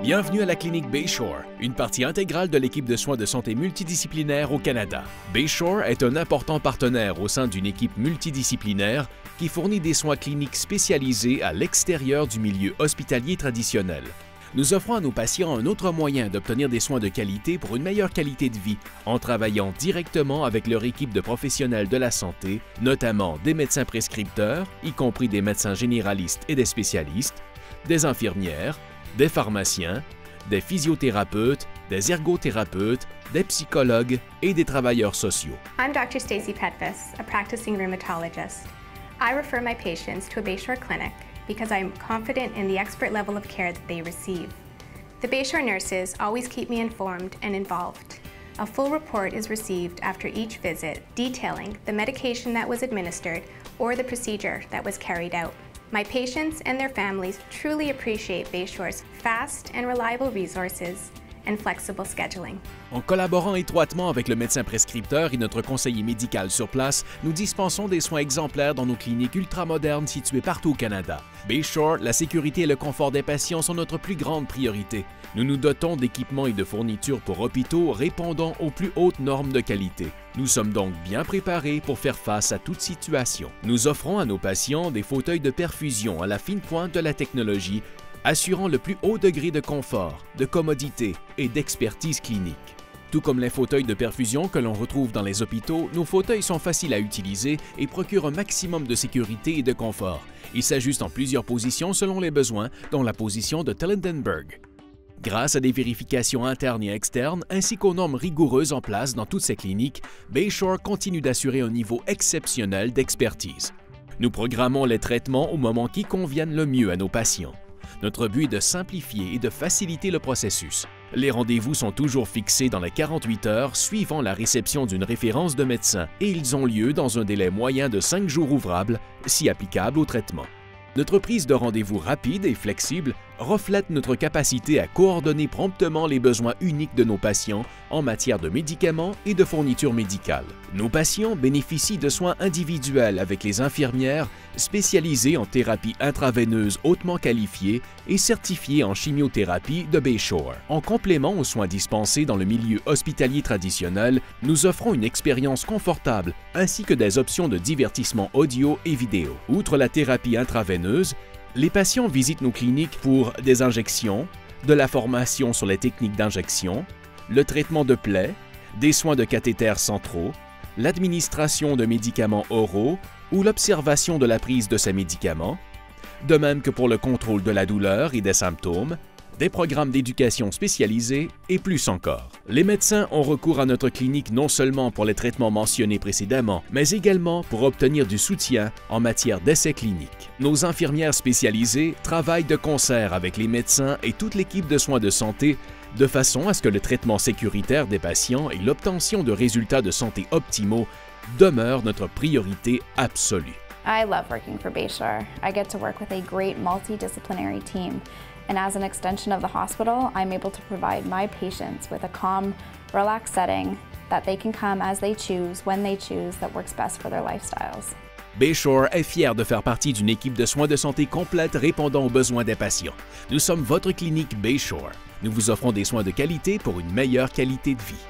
Bienvenue à la clinique Bayshore, une partie intégrale de l'équipe de soins de santé multidisciplinaire au Canada. Bayshore est un important partenaire au sein d'une équipe multidisciplinaire qui fournit des soins cliniques spécialisés à l'extérieur du milieu hospitalier traditionnel. Nous offrons à nos patients un autre moyen d'obtenir des soins de qualité pour une meilleure qualité de vie en travaillant directement avec leur équipe de professionnels de la santé, notamment des médecins prescripteurs, y compris des médecins généralistes et des spécialistes, des infirmières, des pharmaciens, des physiothérapeutes, des ergothérapeutes, des psychologues et des travailleurs sociaux. I'm Dr. Stacey Petvis, a practicing rheumatologist. I refer my patients to a Bayshore clinic because I'm confident in the expert level of care that they receive. The Bayshore nurses always keep me informed and involved. A full report is received after each visit detailing the medication that was administered or the procedure that was carried out. My patients and their families truly appreciate Bayshore's fast and reliable resources and flexible scheduling. En collaborant étroitement avec le médecin prescripteur et notre conseiller médical sur place, nous dispensons des soins exemplaires dans nos cliniques ultramodernes situées partout au Canada. Bayshore, la sécurité et le confort des patients sont notre plus grande priorité. Nous nous dotons d'équipements et de fournitures pour hôpitaux répondant aux plus hautes normes de qualité. Nous sommes donc bien préparés pour faire face à toute situation. Nous offrons à nos patients des fauteuils de perfusion à la fine pointe de la technologie, assurant le plus haut degré de confort, de commodité et d'expertise clinique. Tout comme les fauteuils de perfusion que l'on retrouve dans les hôpitaux, nos fauteuils sont faciles à utiliser et procurent un maximum de sécurité et de confort. Ils s'ajustent en plusieurs positions selon les besoins, dont la position de Tellendenberg. Grâce à des vérifications internes et externes, ainsi qu'aux normes rigoureuses en place dans toutes ces cliniques, Bayshore continue d'assurer un niveau exceptionnel d'expertise. Nous programmons les traitements au moment qui convienne le mieux à nos patients. Notre but est de simplifier et de faciliter le processus. Les rendez-vous sont toujours fixés dans les 48 heures suivant la réception d'une référence de médecin et ils ont lieu dans un délai moyen de 5 jours ouvrables, si applicable au traitement. Notre prise de rendez-vous rapide et flexible reflète notre capacité à coordonner promptement les besoins uniques de nos patients en matière de médicaments et de fournitures médicales. Nos patients bénéficient de soins individuels avec les infirmières spécialisées en thérapie intraveineuse hautement qualifiée et certifiées en chimiothérapie de Bayshore. En complément aux soins dispensés dans le milieu hospitalier traditionnel, nous offrons une expérience confortable ainsi que des options de divertissement audio et vidéo. Outre la thérapie intraveineuse, les patients visitent nos cliniques pour des injections, de la formation sur les techniques d'injection, le traitement de plaies, des soins de cathéters centraux, l'administration de médicaments oraux ou l'observation de la prise de ces médicaments, de même que pour le contrôle de la douleur et des symptômes, des programmes d'éducation spécialisés et plus encore. Les médecins ont recours à notre clinique non seulement pour les traitements mentionnés précédemment, mais également pour obtenir du soutien en matière d'essais cliniques. Nos infirmières spécialisées travaillent de concert avec les médecins et toute l'équipe de soins de santé de façon à ce que le traitement sécuritaire des patients et l'obtention de résultats de santé optimaux demeurent notre priorité absolue. I love working for Bayshore. I get to work with a great multidisciplinary team. And as an extension of the hospital, I'm able to provide my patients with a calm, relaxed setting that they can come as they choose, when they choose, that works best for their lifestyles. Bayshore est fier de faire partie d'une équipe de soins de santé complète répondant aux besoins des patients. Nous sommes votre clinique Bayshore. Nous vous offrons des soins de qualité pour une meilleure qualité de vie.